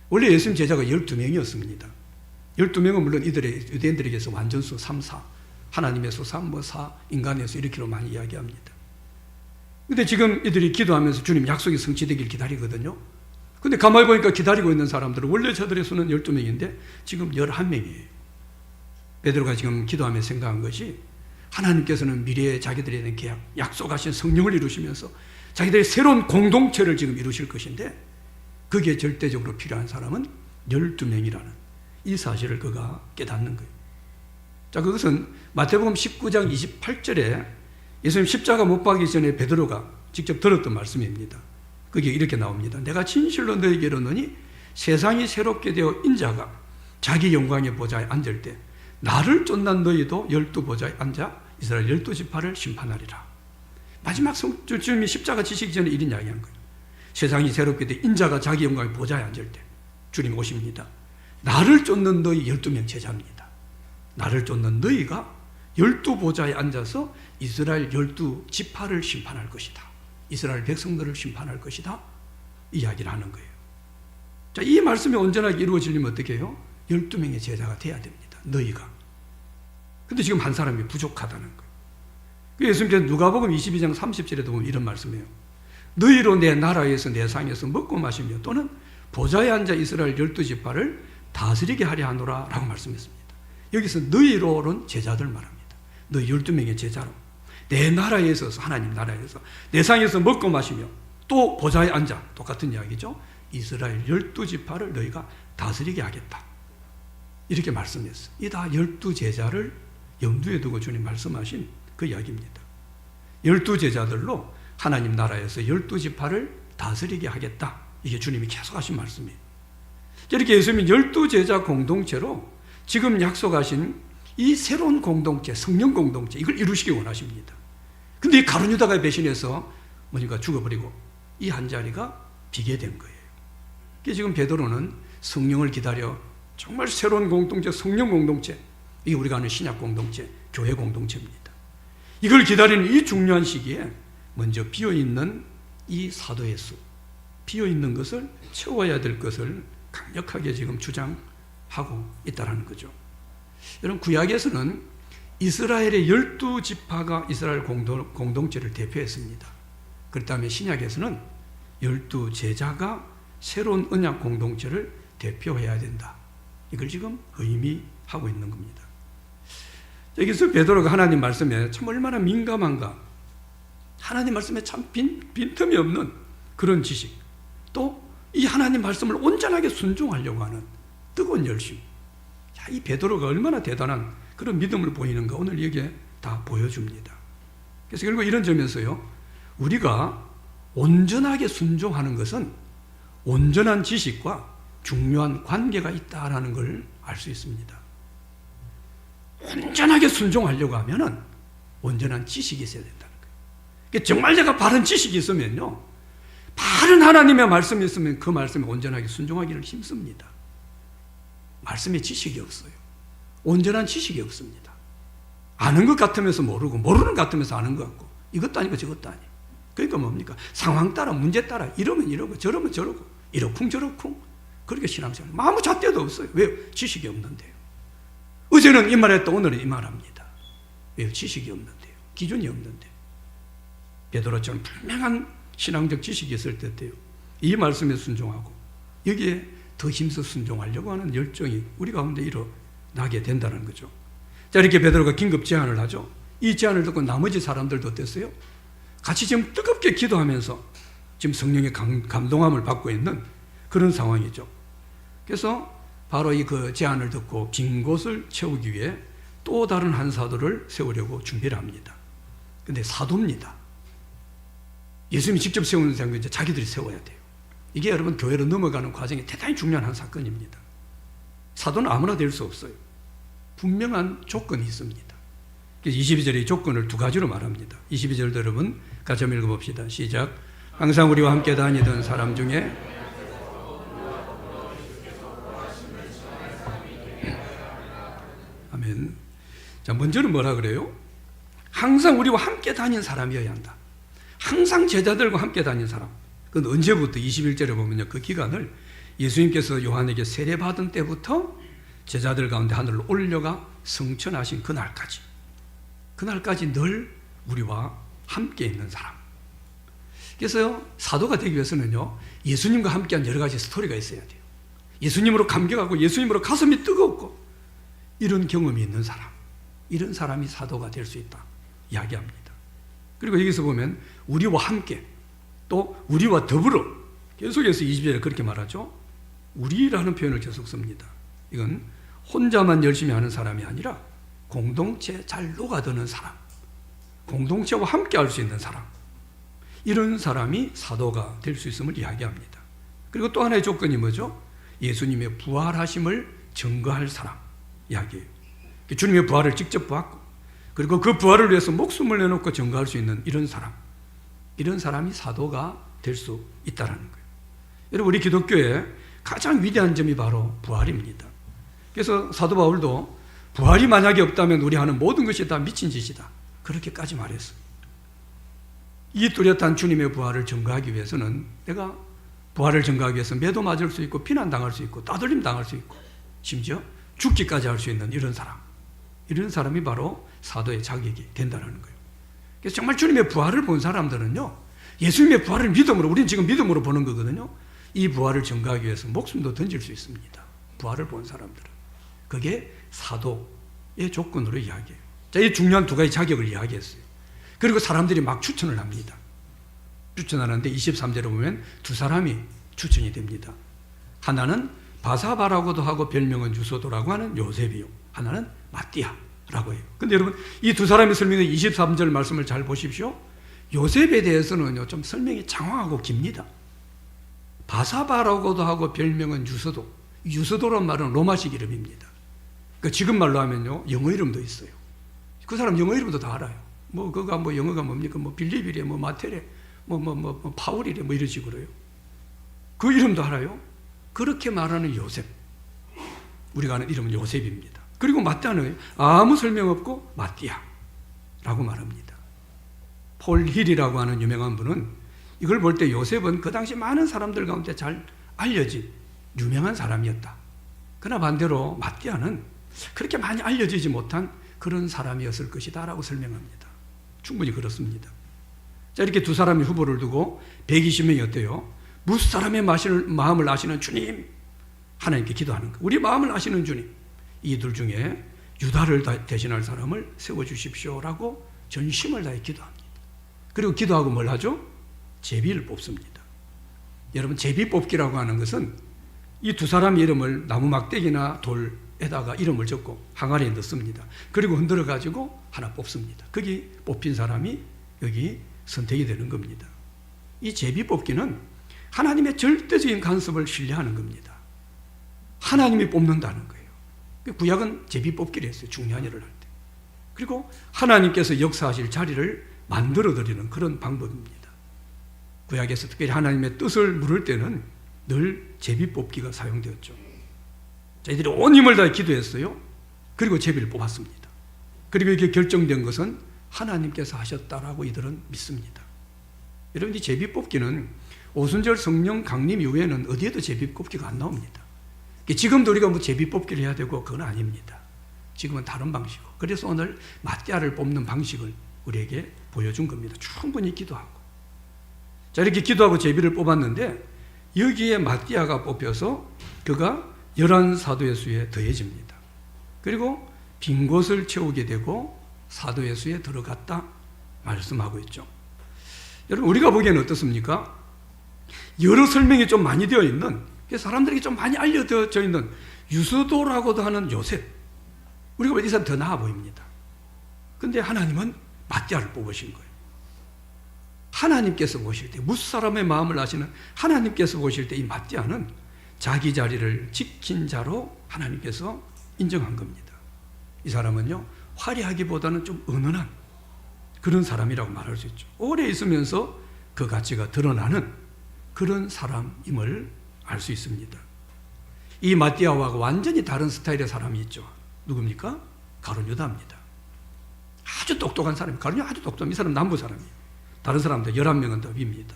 원래 예수님 제자가 12명이었습니다. 12명은 물론 이들의 유대인들에게서 완전수 3, 4 하나님의 수 3, 4 인간의 수 이렇게로 많이 이야기합니다. 근데 지금 이들이 기도하면서 주님 약속이 성취되길 기다리거든요. 근데 가만히 보니까 기다리고 있는 사람들은 원래 저들의 수는 12명인데 지금 11명이에요. 베드로가 지금 기도하면서 생각한 것이 하나님께서는 미래에 자기들에 대한 계약, 약속하신 성령을 이루시면서 자기들의 새로운 공동체를 지금 이루실 것인데 그게 절대적으로 필요한 사람은 12명이라는 이 사실을 그가 깨닫는 거예요. 자, 그것은 마태복음 19장 28절에 예수님 십자가 못 박기 전에 베드로가 직접 들었던 말씀입니다. 그게 이렇게 나옵니다. 내가 진실로 너에게 이르노니 세상이 새롭게 되어 인자가 자기 영광의 보좌에 앉을 때 나를 쫓는 너희도 12보좌에 앉아 이스라엘 12지파를 심판하리라. 마지막 주님이 십자가 지시기 전에 이런 이야기한 거예요. 세상이 새롭게 되어 인자가 자기 영광의 보좌에 앉을 때 주님 오십니다. 나를 쫓는 너희 12명 제자입니다. 나를 쫓는 너희가 12보좌에 앉아서 이스라엘 12지파를 심판할 것이다. 이스라엘 백성들을 심판할 것이다. 이야기를 하는 거예요. 자, 이 말씀이 온전하게 이루어지려면 어떻게 해요? 12명의 제자가 돼야 됩니다. 너희가. 근데 지금 한 사람이 부족하다는 거예요. 예수님께서 누가복음 22장 30절에도 보면 이런 말씀이에요. 너희로 내 나라에서 내 상에서 먹고 마시며 또는 보좌에 앉아 이스라엘 12지파를 다스리게 하려 하노라 라고 말씀했습니다. 여기서 너희로는 제자들 말합니다. 너희 12명의 제자로 내 나라에 있어서 하나님 나라에서 내 상에서 먹고 마시며 또 보좌에 앉아 똑같은 이야기죠. 이스라엘 12지파를 너희가 다스리게 하겠다. 이렇게 말씀했어요. 이 다 12제자를 염두에 두고 주님 말씀하신 그 이야기입니다. 12제자들로 하나님 나라에서 12지파를 다스리게 하겠다. 이게 주님이 계속 하신 말씀이에요. 이렇게 예수님이 12제자 공동체로 지금 약속하신 이 새로운 공동체, 성령 공동체, 이걸 이루시기 원하십니다. 근데 이 가룟 유다가 배신해서 뭐니까 죽어버리고 이 한 자리가 비게 된 거예요. 그래서 지금 베드로는 성령을 기다려 정말 새로운 공동체, 성령 공동체, 이게 우리가 아는 신약 공동체, 교회 공동체입니다. 이걸 기다리는 이 중요한 시기에 먼저 비어있는 이 사도의 수, 비어있는 것을 채워야 될 것을 강력하게 지금 주장하고 있다는 거죠. 여러분, 구약에서는 이스라엘의 12지파가 이스라엘 공동체를 대표했습니다. 그렇다면 신약에서는 12제자가 새로운 언약 공동체를 대표해야 된다. 이걸 지금 의미하고 있는 겁니다. 여기서 베드로가 하나님 말씀에 참 얼마나 민감한가, 하나님 말씀에 참 빈틈이 없는 그런 지식, 또 이 하나님 말씀을 온전하게 순종하려고 하는 뜨거운 열심, 이 베드로가 얼마나 대단한 그런 믿음을 보이는가 오늘 여기에 다 보여줍니다. 그래서 결국 이런 점에서요, 우리가 온전하게 순종하는 것은 온전한 지식과 중요한 관계가 있다는 걸 알 수 있습니다. 온전하게 순종하려고 하면은 온전한 지식이 있어야 된다는 거예요. 정말 내가 바른 지식이 있으면요, 바른 하나님의 말씀이 있으면 그 말씀에 온전하게 순종하기를 힘씁니다. 말씀에 지식이 없어요. 온전한 지식이 없습니다. 아는 것 같으면서 모르고, 모르는 것 같으면서 아는 것 같고, 이것도 아니고 저것도 아니고. 그러니까 뭡니까? 상황 따라, 문제 따라, 이러면 이러고, 저러면 저러고, 이러쿵 저러쿵. 그렇게 신앙생활 아무 잣대도 없어요. 왜요? 지식이 없는데요. 어제는 이 말했다, 오늘은 이 말합니다. 왜요? 지식이 없는데요. 기준이 없는데요. 베드로처럼 분명한 신앙적 지식이 있을 때도요, 이 말씀에 순종하고 여기에 더 힘써 순종하려고 하는 열정이 우리 가운데 일어나게 된다는 거죠. 자, 이렇게 베드로가 긴급 제안을 하죠. 이 제안을 듣고 나머지 사람들도 어땠어요? 같이 지금 뜨겁게 기도하면서 지금 성령의 감동함을 받고 있는 그런 상황이죠. 그래서 바로 이 그 제안을 듣고 빈 곳을 채우기 위해 또 다른 한 사도를 세우려고 준비를 합니다. 근데 사도입니다. 예수님이 직접 세우는 사람이 이제 자기들이 세워야 돼요. 이게 여러분 교회로 넘어가는 과정이 대단히 중요한 한 사건입니다. 사도는 아무나 될 수 없어요. 분명한 조건이 있습니다. 그래서 22절의 조건을 두 가지로 말합니다. 22절도 여러분 같이 한번 읽어봅시다. 시작. 항상 우리와 함께 다니던 사람 중에 아멘. 자, 먼저는 뭐라 그래요? 항상 우리와 함께 다닌 사람이어야 한다. 항상 제자들과 함께 다닌 사람. 그건 언제부터? 21절에 보면요, 그 기간을 예수님께서 요한에게 세례받은 때부터 제자들 가운데 하늘로 올려가 성천하신 그날까지 늘 우리와 함께 있는 사람. 그래서 사도가 되기 위해서는요, 예수님과 함께한 여러 가지 스토리가 있어야 돼요. 예수님으로 감격하고 예수님으로 가슴이 뜨겁고 이런 경험이 있는 사람, 이런 사람이 사도가 될 수 있다 이야기합니다. 그리고 여기서 보면 우리와 함께, 또 우리와 더불어, 계속해서 20절에 그렇게 말하죠. 우리라는 표현을 계속 씁니다. 이건 혼자만 열심히 하는 사람이 아니라 공동체에 잘 녹아드는 사람, 공동체와 함께 할 수 있는 사람, 이런 사람이 사도가 될 수 있음을 이야기합니다. 그리고 또 하나의 조건이 뭐죠? 예수님의 부활하심을 증거할 사람 이야기예요. 주님의 부활을 직접 보았고, 그리고 그 부활을 위해서 목숨을 내놓고 증거할 수 있는 이런 사람이 사도가 될 수 있다는 거예요. 여러분, 우리 기독교의 가장 위대한 점이 바로 부활입니다. 그래서 사도 바울도 부활이 만약에 없다면 우리 하는 모든 것이 다 미친 짓이다, 그렇게까지 말했어요. 이 뚜렷한 주님의 부활을 증거하기 위해서는 내가 부활을 증거하기 위해서 매도 맞을 수 있고 비난당할 수 있고 따돌림 당할 수 있고 심지어 죽기까지 할 수 있는 이런 사람이 바로 사도의 자격이 된다는 거예요. 그래서 정말 주님의 부활을 본 사람들은요, 예수님의 부활을 믿음으로, 우리는 지금 믿음으로 보는 거거든요. 이 부활을 증거하기 위해서 목숨도 던질 수 있습니다. 부활을 본 사람들은. 그게 사도의 조건으로 이야기해요. 자, 이 중요한 두 가지 자격을 이야기했어요. 그리고 사람들이 막 추천을 합니다. 추천하는데 23절에 보면 두 사람이 추천이 됩니다. 하나는 바사바라고도 하고 별명은 유소도라고 하는 요셉이요. 하나는 마띠아라고 해요. 근데 여러분 이 두 사람의 설명의 23절 말씀을 잘 보십시오. 요셉에 대해서는요 좀 설명이 장황하고 깁니다. 바사바라고도 하고 별명은 유소도. 유소도란 말은 로마식 이름입니다. 그러니까 지금 말로 하면요 영어 이름도 있어요. 그 사람 영어 이름도 다 알아요. 뭐 그가 뭐 영어가 뭡니까? 뭐 빌립이래, 뭐 마테레, 뭐 파울이래, 뭐 이런 식으로요. 그 이름도 알아요. 그렇게 말하는 요셉. 우리가 아는 이름은 요셉입니다. 그리고 마띠아는 아무 설명 없고 마띠아라고 말합니다. 폴 힐이라고 하는 유명한 분은 이걸 볼 때 요셉은 그 당시 많은 사람들 가운데 잘 알려진 유명한 사람이었다. 그러나 반대로 마띠아는 그렇게 많이 알려지지 못한 그런 사람이었을 것이다 라고 설명합니다. 충분히 그렇습니다. 자, 이렇게 두 사람이 후보를 두고 120명이 어때요? 무슨 사람의 마음을 아시는 주님, 하나님께 기도하는 거. 우리 마음을 아시는 주님, 이 둘 중에 유다를 대신할 사람을 세워주십시오라고 전심을 다해 기도합니다. 그리고 기도하고 뭘 하죠? 제비를 뽑습니다. 여러분, 제비 뽑기라고 하는 것은 이 두 사람의 이름을 나무 막대기나 돌에다가 이름을 적고 항아리에 넣습니다. 그리고 흔들어 가지고 하나 뽑습니다. 거기 뽑힌 사람이 여기 선택이 되는 겁니다. 이 제비 뽑기는 하나님의 절대적인 간섭을 신뢰하는 겁니다. 하나님이 뽑는다는 거예요. 구약은 제비 뽑기를 했어요. 중요한 일을 할 때. 그리고 하나님께서 역사하실 자리를 만들어 드리는 그런 방법입니다. 구약에서 특별히 하나님의 뜻을 물을 때는 늘 제비 뽑기가 사용되었죠. 저희들이 온 힘을 다해 기도했어요. 그리고 제비를 뽑았습니다. 그리고 이게 결정된 것은 하나님께서 하셨다라고 이들은 믿습니다. 여러분, 이 제비 뽑기는 오순절 성령 강림 이후에는 어디에도 제비 뽑기가 안 나옵니다. 지금도 우리가 뭐 제비 뽑기를 해야 되고 그건 아닙니다. 지금은 다른 방식이고. 그래서 오늘 마띠아를 뽑는 방식을 우리에게 보여준 겁니다. 충분히 기도하고. 자, 이렇게 기도하고 제비를 뽑았는데 여기에 마띠아가 뽑혀서 그가 11사도의 수에 더해집니다. 그리고 빈 곳을 채우게 되고 사도의 수에 들어갔다 말씀하고 있죠. 여러분, 우리가 보기에는 어떻습니까? 여러 설명이 좀 많이 되어 있는, 사람들에게 좀 많이 알려져 있는 유소도라고도 하는 요셉, 우리가 볼 때 이 사람 더 나아 보입니다. 근데 하나님은 마띠아를 뽑으신 거예요. 하나님께서 보실 때, 무슨 사람의 마음을 아시는 하나님께서 보실 때 이 마띠아는 자기 자리를 지킨 자로 하나님께서 인정한 겁니다. 이 사람은요, 화려하기보다는 좀 은은한 그런 사람이라고 말할 수 있죠. 오래 있으면서 그 가치가 드러나는 그런 사람임을 알 수 있습니다. 이 마띠아와 완전히 다른 스타일의 사람이 있죠. 누굽니까? 가룟 유다입니다. 아주 똑똑한 사람이에요. 가룟 유다 아주 똑똑한, 이 사람 남부 사람이에요. 다른 사람들 11명은 더 위입니다.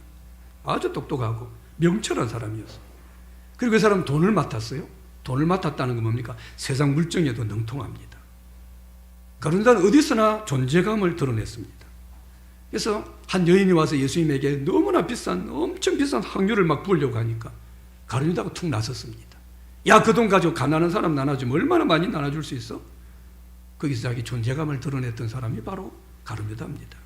아주 똑똑하고 명철한 사람이었어요. 그리고 그 사람은 돈을 맡았어요. 돈을 맡았다는 건 뭡니까? 세상 물정에도 능통합니다. 가룟 유다는 어디서나 존재감을 드러냈습니다. 그래서 한 여인이 와서 예수님에게 너무나 비싼, 엄청 비싼 향유를 막 부으려고 하니까 가룟 유다가 툭 나섰습니다. 야, 그 돈 가지고 가난한 사람 나눠주면 얼마나 많이 나눠줄 수 있어? 거기서 자기 존재감을 드러냈던 사람이 바로 가룟 유다입니다.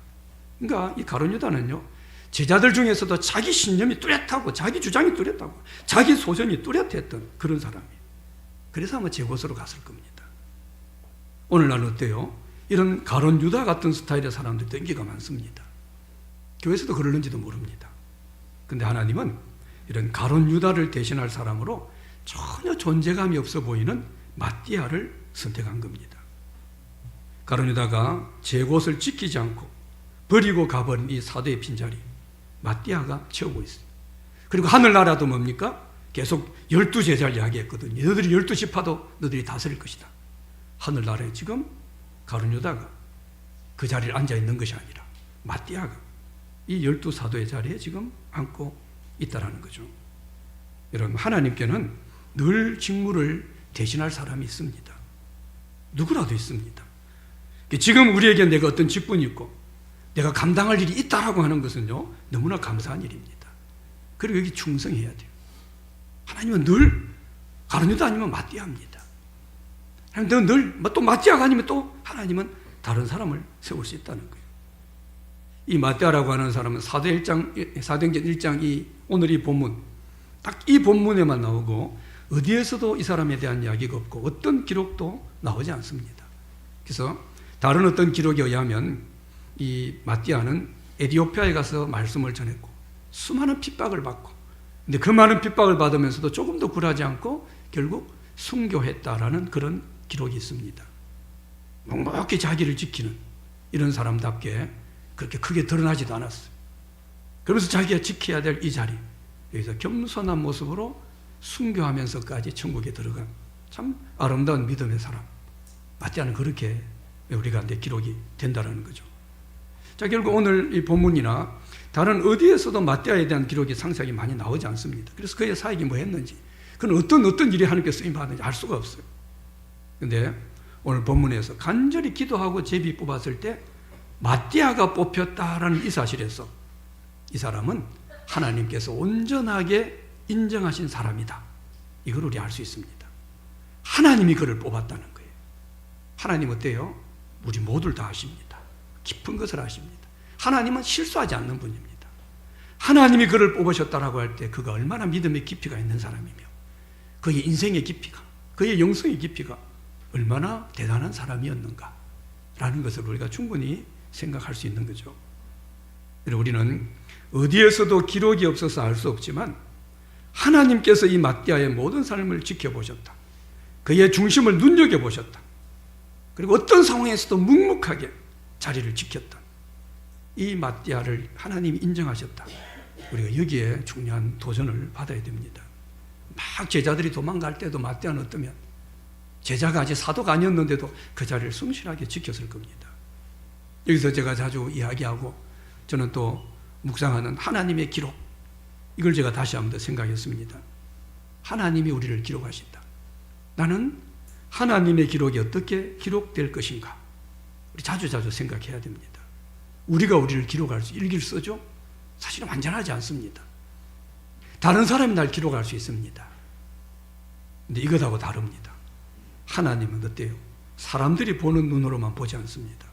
그러니까 이 가룟 유다는요, 제자들 중에서도 자기 신념이 뚜렷하고 자기 주장이 뚜렷하고 자기 소견이 뚜렷했던 그런 사람이에요. 그래서 아마 제 곳으로 갔을 겁니다. 오늘날 어때요? 이런 가룟 유다 같은 스타일의 사람들도 인기가 많습니다. 교회에서도 그러는지도 모릅니다. 근데 하나님은 이런 가룟 유다를 대신할 사람으로 전혀 존재감이 없어 보이는 마띠아를 선택한 겁니다. 가룟 유다가 제 곳을 지키지 않고 버리고 가버린 이 사도의 빈자리, 마띠아가 채우고 있어요. 그리고 하늘나라도 뭡니까? 계속 12제자를 이야기했거든요. 너희들이 12지파도 너희들이 다스릴 것이다. 하늘나라에 지금 가룟 유다가 그 자리에 앉아있는 것이 아니라 마띠아가 이 12사도의 자리에 지금 앉고 있다는 거죠. 여러분, 하나님께는 늘 직무를 대신할 사람이 있습니다. 누구라도 있습니다. 지금 우리에게 내가 어떤 직분이 있고 내가 감당할 일이 있다라고 하는 것은요, 너무나 감사한 일입니다. 그리고 여기 충성해야 돼요. 하나님은 늘 가룟 유다 아니면 마띠아입니다. 하나님은 늘 또 마띠아가 아니면 또 하나님은 다른 사람을 세울 수 있다는 거예요. 이 마띠아라고 하는 사람은 사도행전 1장 오늘 이 본문, 딱 이 본문에만 나오고 어디에서도 이 사람에 대한 이야기가 없고 어떤 기록도 나오지 않습니다. 그래서 다른 어떤 기록에 의하면 이 마띠아는 에티오피아에 가서 말씀을 전했고 수많은 핍박을 받고, 근데 그 많은 핍박을 받으면서도 조금도 굴하지 않고 결국 순교했다라는 그런 기록이 있습니다. 묵묵히 자기를 지키는 이런 사람답게 그렇게 크게 드러나지도 않았어요. 그러면서 자기가 지켜야 될 이 자리, 여기서 겸손한 모습으로 순교하면서까지 천국에 들어간 참 아름다운 믿음의 사람, 마띠아는 그렇게 우리 가운데 기록이 된다는 거죠. 자, 결국 오늘 이 본문이나 다른 어디에서도 마띠아에 대한 기록이 상세하게 많이 나오지 않습니다. 그래서 그의 사역이 뭐 했는지, 그는 어떤 일이 하나님께 쓰임 받는지 알 수가 없어요. 근데 오늘 본문에서 간절히 기도하고 제비 뽑았을 때 마띠아가 뽑혔다라는 이 사실에서 이 사람은 하나님께서 온전하게 인정하신 사람이다, 이걸 우리 알 수 있습니다. 하나님이 그를 뽑았다는 거예요. 하나님 어때요? 우리 모두를 다 아십니다. 깊은 것을 아십니다. 하나님은 실수하지 않는 분입니다. 하나님이 그를 뽑으셨다라고 할 때 그가 얼마나 믿음의 깊이가 있는 사람이며 그의 인생의 깊이가, 그의 영성의 깊이가 얼마나 대단한 사람이었는가라는 것을 우리가 충분히 생각할 수 있는 거죠. 우리는 어디에서도 기록이 없어서 알 수 없지만 하나님께서 이 마띠아의 모든 삶을 지켜보셨다, 그의 중심을 눈여겨보셨다, 그리고 어떤 상황에서도 묵묵하게 자리를 지켰다, 이 마띠아를 하나님이 인정하셨다. 우리가 여기에 중요한 도전을 받아야 됩니다. 막 제자들이 도망갈 때도 마띠아는 어떠면 제자가 아직 사도가 아니었는데도 그 자리를 성실하게 지켰을 겁니다. 여기서 제가 자주 이야기하고 저는 또 묵상하는 하나님의 기록, 이걸 제가 다시 한번 더 생각했습니다. 하나님이 우리를 기록하신다. 나는 하나님의 기록이 어떻게 기록될 것인가, 우리 자주 생각해야 됩니다. 우리가 우리를 기록할 수, 일기를 써죠? 사실은 완전하지 않습니다. 다른 사람이 날 기록할 수 있습니다. 근데 이것하고 다릅니다. 하나님은 어때요? 사람들이 보는 눈으로만 보지 않습니다.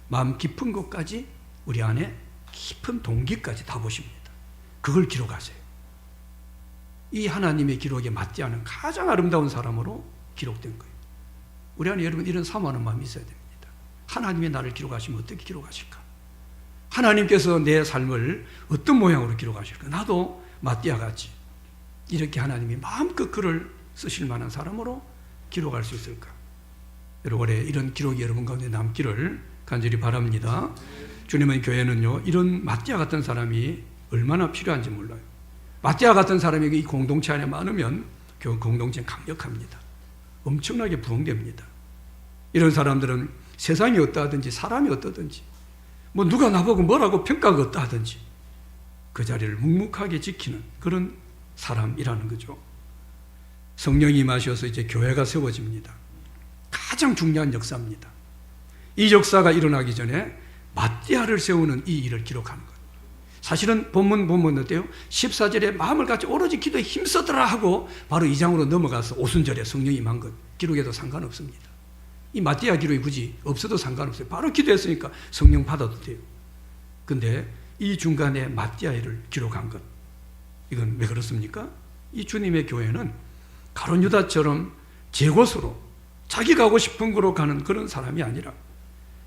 마음 깊은 것까지, 우리 안에 깊은 동기까지 다 보십니다. 그걸 기록하세요. 이 하나님의 기록에 맞지 않은 가장 아름다운 사람으로 기록된 거예요. 우리 안에 여러분 이런 사모하는 마음이 있어야 됩니다. 하나님이 나를 기록하시면 어떻게 기록하실까? 하나님께서 내 삶을 어떤 모양으로 기록하실까? 나도 마띠아 같이 이렇게 하나님이 마음껏 글을 쓰실 만한 사람으로 기록할 수 있을까? 여러분, 올해 이런 기록이 여러분 가운데 남기를 간절히 바랍니다. 주님의 교회는요, 이런 마띠아 같은 사람이 얼마나 필요한지 몰라요. 마띠아 같은 사람이 이 공동체 안에 많으면 그 공동체는 강력합니다. 엄청나게 부흥됩니다. 이런 사람들은 세상이 어떠하든지 사람이 어떠든지 뭐 누가 나보고 뭐라고 평가가 어떠하든지 그 자리를 묵묵하게 지키는 그런 사람이라는 거죠. 성령이 임하셔서 이제 교회가 세워집니다. 가장 중요한 역사입니다. 이 역사가 일어나기 전에 마띠아를 세우는 이 일을 기록하는 것. 사실은 본문 보면 어때요? 14절에 마음을 같이 오로지 기도에 힘쓰더라 하고 바로 2장으로 넘어가서 오순절에 성령이 임한 것 기록해도 상관없습니다. 이 마띠아 기록이 굳이 없어도 상관없어요. 바로 기도했으니까 성령 받아도 돼요. 근데 이 중간에 마띠아를 기록한 것, 이건 왜 그렇습니까? 이 주님의 교회는 가룟 유다처럼 제 곳으로 자기 가고 싶은 곳으로 가는 그런 사람이 아니라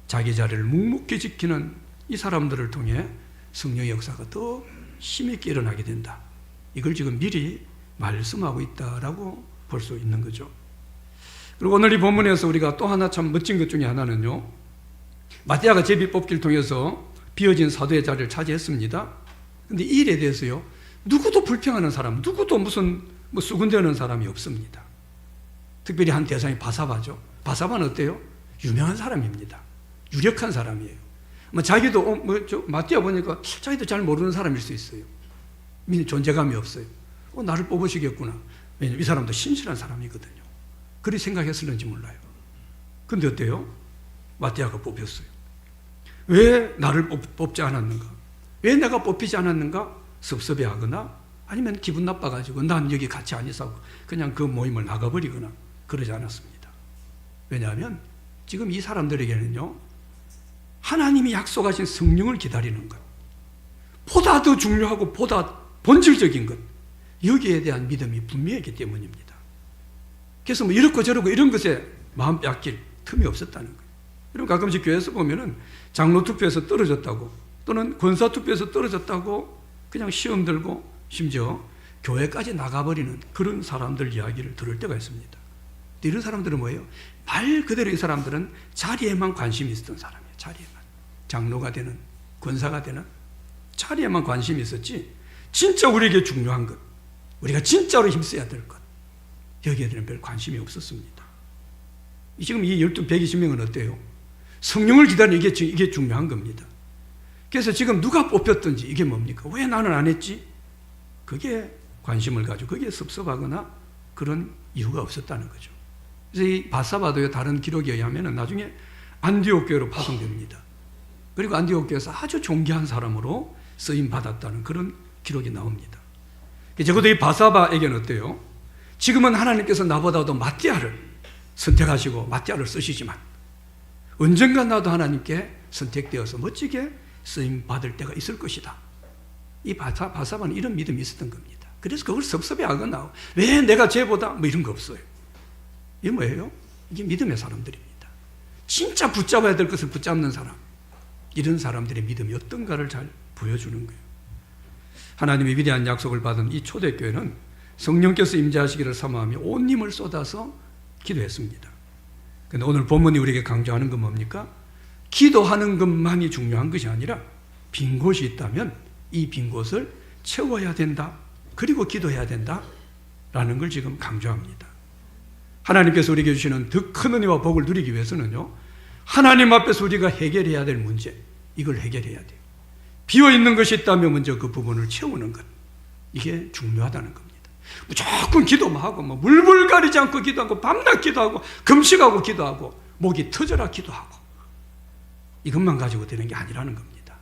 자기 자리를 묵묵히 지키는 이 사람들을 통해 성령의 역사가 더 힘있게 일어나게 된다. 이걸 지금 미리 말씀하고 있다라고 볼 수 있는 거죠. 그리고 오늘 이 본문에서 우리가 또 하나 참 멋진 것 중에 하나는요, 마띠아가 제비 뽑기를 통해서 비어진 사도의 자리를 차지했습니다. 그런데 이 일에 대해서요, 누구도 불평하는 사람, 누구도 무슨 수군대는 사람이 없습니다. 특별히 한 대상이 바사바죠. 바사바는 어때요? 유명한 사람입니다. 유력한 사람이에요. 자기도 마띠아 보니까 자기도 잘 모르는 사람일 수 있어요. 존재감이 없어요. 나를 뽑으시겠구나. 왜냐면 이 사람도 신실한 사람이거든요. 그리 생각했을는지 몰라요. 근데 어때요? 마띠아가 뽑혔어요. 왜 나를 뽑지 않았는가? 왜 내가 뽑히지 않았는가? 섭섭해하거나 아니면 기분 나빠가지고 난 여기 같이 안 있어 그냥 그 모임을 나가버리거나 그러지 않았습니다. 왜냐하면 지금 이 사람들에게는요, 하나님이 약속하신 성령을 기다리는 것, 보다 더 중요하고 보다 본질적인 것, 여기에 대한 믿음이 분명했기 때문입니다. 그래서 뭐 이렇고 저렇고 이런 것에 마음 빼앗길 틈이 없었다는 거예요. 여러분 가끔씩 교회에서 보면은 장로 투표에서 떨어졌다고 또는 권사 투표에서 떨어졌다고 그냥 시험 들고 심지어 교회까지 나가버리는 그런 사람들 이야기를 들을 때가 있습니다. 이런 사람들은 뭐예요? 말 그대로 이 사람들은 자리에만 관심이 있었던 사람이에요. 자리에만. 장로가 되는, 권사가 되는 자리에만 관심이 있었지 진짜 우리에게 중요한 것, 우리가 진짜로 힘써야 될 것, 여기에 대한 별 관심이 없었습니다. 지금 이 120명은 어때요? 성령을 기다리는 이게 중요한 겁니다. 그래서 지금 누가 뽑혔든지 이게 뭡니까? 왜 나는 안 했지? 그게 관심을 가지고 거기에 섭섭하거나 그런 이유가 없었다는 거죠. 그래서 이 바사바도의 다른 기록에 의하면 나중에 안디옥 교회로 파송됩니다. 그리고 안디옥 교회에서 아주 존귀한 사람으로 쓰임 받았다는 그런 기록이 나옵니다. 적어도 이 바사바에게는 어때요? 지금은 하나님께서 나보다도 마띠아를 선택하시고 마띠아를 쓰시지만 언젠가 나도 하나님께 선택되어서 멋지게 쓰임 받을 때가 있을 것이다. 이 바사바는 이런 믿음이 있었던 겁니다. 그래서 그걸 섭섭해하거나 왜 내가 쟤보다 뭐 이런 거 없어요. 이게 뭐예요? 이게 믿음의 사람들입니다. 진짜 붙잡아야 될 것을 붙잡는 사람, 이런 사람들의 믿음이 어떤가를 잘 보여주는 거예요. 하나님의 위대한 약속을 받은 이 초대교회는 성령께서 임재하시기를 사모하며 온 힘을 쏟아서 기도했습니다. 그런데 오늘 본문이 우리에게 강조하는 건 뭡니까? 기도하는 것만이 중요한 것이 아니라 빈 곳이 있다면 이 빈 곳을 채워야 된다. 그리고 기도해야 된다. 라는 걸 지금 강조합니다. 하나님께서 우리에게 주시는 더 큰 은혜와 복을 누리기 위해서는요, 하나님 앞에서 우리가 해결해야 될 문제, 이걸 해결해야 돼요. 비어있는 것이 있다면 먼저 그 부분을 채우는 것, 이게 중요하다는 겁니다. 무조건 기도만 하고 물불 가리지 않고 기도하고 밤낮 기도하고 금식하고 기도하고 목이 터져라 기도하고 이것만 가지고 되는 게 아니라는 겁니다.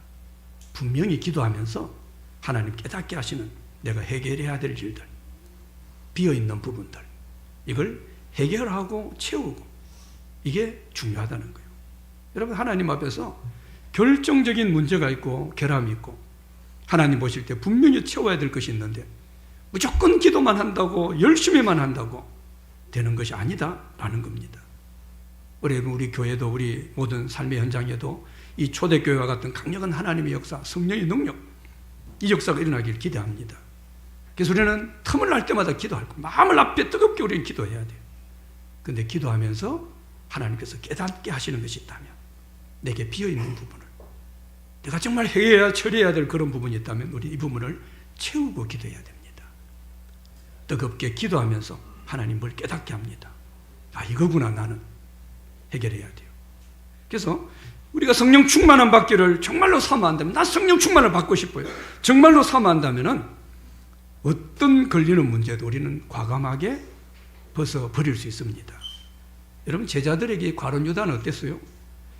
분명히 기도하면서 하나님 깨닫게 하시는 내가 해결해야 될 일들, 비어있는 부분들, 이걸 해결하고 채우고, 이게 중요하다는 거예요. 여러분, 하나님 앞에서 결정적인 문제가 있고 결함이 있고 하나님 보실 때 분명히 채워야 될 것이 있는데 무조건 기도만 한다고 열심히만 한다고 되는 것이 아니다라는 겁니다. 우리 교회도 우리 모든 삶의 현장에도 이 초대교회와 같은 강력한 하나님의 역사, 성령의 능력, 이 역사가 일어나길 기대합니다. 그래서 우리는 틈을 날 때마다 기도할 거예요. 마음을 앞에 뜨겁게 우리는 기도해야 돼요. 그런데 기도하면서 하나님께서 깨닫게 하시는 것이 있다면, 내게 비어있는 부분을, 내가 정말 해야 처리해야 될 그런 부분이 있다면 우리 이 부분을 채우고 기도해야 됩니다. 뜨겁게 기도하면서 하나님 뭘 깨닫게 합니다. 아, 이거구나, 나는 해결해야 돼요. 그래서 우리가 성령 충만함 받기를 정말로 사모한다면, 나 성령 충만을 받고 싶어요, 정말로 사모한다면은 어떤 걸리는 문제도 우리는 과감하게 벗어버릴 수 있습니다. 여러분, 제자들에게 가룟 유다는 어땠어요?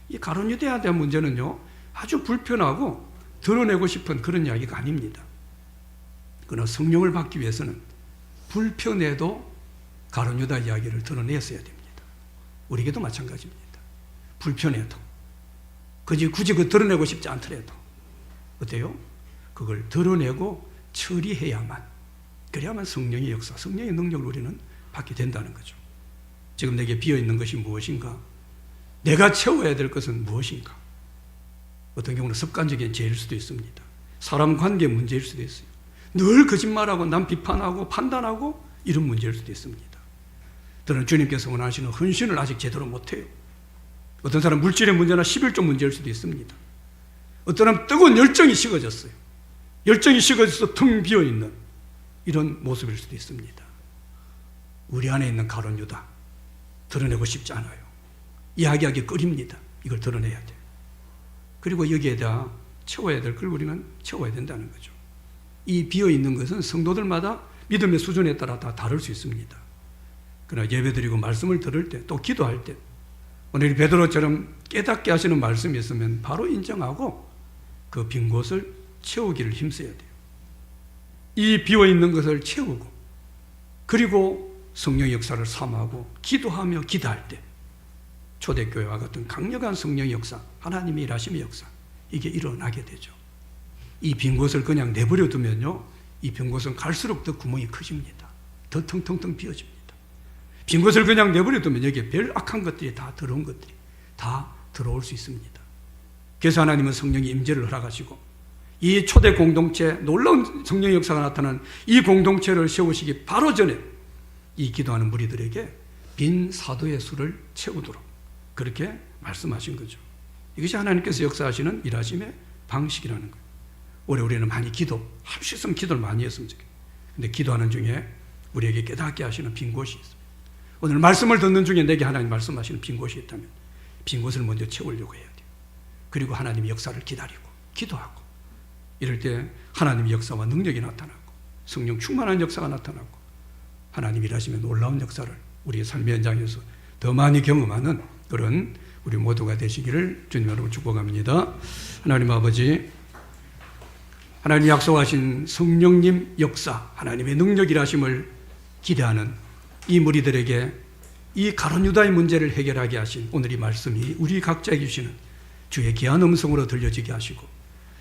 이 가룟 유다에 대한 문제는요, 아주 불편하고 드러내고 싶은 그런 이야기가 아닙니다. 그러나 성령을 받기 위해서는 불편해도 가룟 유다 이야기를 드러냈어야 됩니다. 우리에게도 마찬가지입니다. 불편해도, 굳이 그 드러내고 싶지 않더라도 어때요? 그걸 드러내고 처리해야만, 그래야만 성령의 역사, 성령의 능력을 우리는 받게 된다는 거죠. 지금 내게 비어있는 것이 무엇인가? 내가 채워야 될 것은 무엇인가? 어떤 경우는 습관적인 죄일 수도 있습니다. 사람 관계 문제일 수도 있어요. 늘 거짓말하고 남 비판하고 판단하고 이런 문제일 수도 있습니다. 저는 주님께서 원하시는 헌신을 아직 제대로 못해요. 어떤 사람 물질의 문제나 11조 문제일 수도 있습니다. 어떤 사람 뜨거운 열정이 식어졌어요. 열정이 식어져서 텅 비어있는 이런 모습일 수도 있습니다. 우리 안에 있는 가룟 유다 드러내고 싶지 않아요. 이야기하기 꺼립니다. 이걸 드러내야 돼요. 그리고 여기에 대해 채워야 될 걸 우리는 채워야 된다는 거죠. 이 비어있는 것은 성도들마다 믿음의 수준에 따라 다 다를 수 있습니다. 그러나 예배드리고 말씀을 들을 때, 또 기도할 때 오늘 베드로처럼 깨닫게 하시는 말씀이 있으면 바로 인정하고 그 빈 곳을 채우기를 힘써야 돼요. 이 비어있는 것을 채우고, 그리고 성령의 역사를 사모하고 기도하며 기도할 때 초대교회와 같은 강력한 성령의 역사, 하나님의 일하심의 역사, 이게 일어나게 되죠. 이 빈 곳을 그냥 내버려 두면요, 이 빈 곳은 갈수록 더 구멍이 커집니다. 더 텅텅텅 비어집니다. 빈 곳을 그냥 내버려두면 여기에 별 악한 것들이 다 들어온 것들이 다 들어올 수 있습니다. 그래서 하나님은 성령의 임재를 허락하시고 이 초대 공동체, 놀라운 성령의 역사가 나타난 이 공동체를 세우시기 바로 전에 이 기도하는 무리들에게 빈 사도의 수를 채우도록 그렇게 말씀하신 거죠. 이것이 하나님께서 역사하시는 일하심의 방식이라는 거예요. 올해 우리는 많이 할 수 있으면 기도를 많이 했으면 좋겠어요. 근데 기도하는 중에 우리에게 깨닫게 하시는 빈 곳이 있습니다. 오늘 말씀을 듣는 중에 내게 하나님 말씀하시는 빈 곳이 있다면 빈 곳을 먼저 채우려고 해야 돼요. 그리고 하나님의 역사를 기다리고 기도하고 이럴 때 하나님의 역사와 능력이 나타나고 성령 충만한 역사가 나타나고 하나님 일하시면 놀라운 역사를 우리의 삶의 현장에서 더 많이 경험하는 그런 우리 모두가 되시기를 주님 여러분 축복합니다. 하나님 아버지, 하나님 약속하신 성령님 역사, 하나님의 능력 일하심을 기대하는 이 무리들에게 이 가룟 유다의 문제를 해결하게 하신 오늘 이 말씀이 우리 각자에게 주시는 주의 귀한 음성으로 들려지게 하시고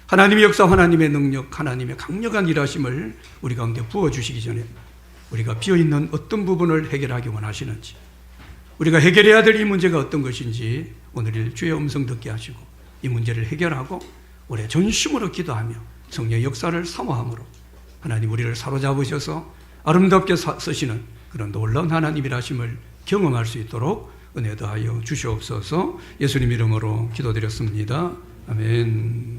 하나님의 역사, 하나님의 능력, 하나님의 강력한 일하심을 우리 가운데 부어주시기 전에 우리가 비어있는 어떤 부분을 해결하기 원하시는지, 우리가 해결해야 될 이 문제가 어떤 것인지 오늘 주의 음성 듣게 하시고 이 문제를 해결하고 올해 전심으로 기도하며 성령의 역사를 사모함으로 하나님 우리를 사로잡으셔서 아름답게 쓰시는 그런 놀라운 하나님 일하심을 경험할 수 있도록 은혜 더하여 주시옵소서. 예수님 이름으로 기도드렸습니다. 아멘.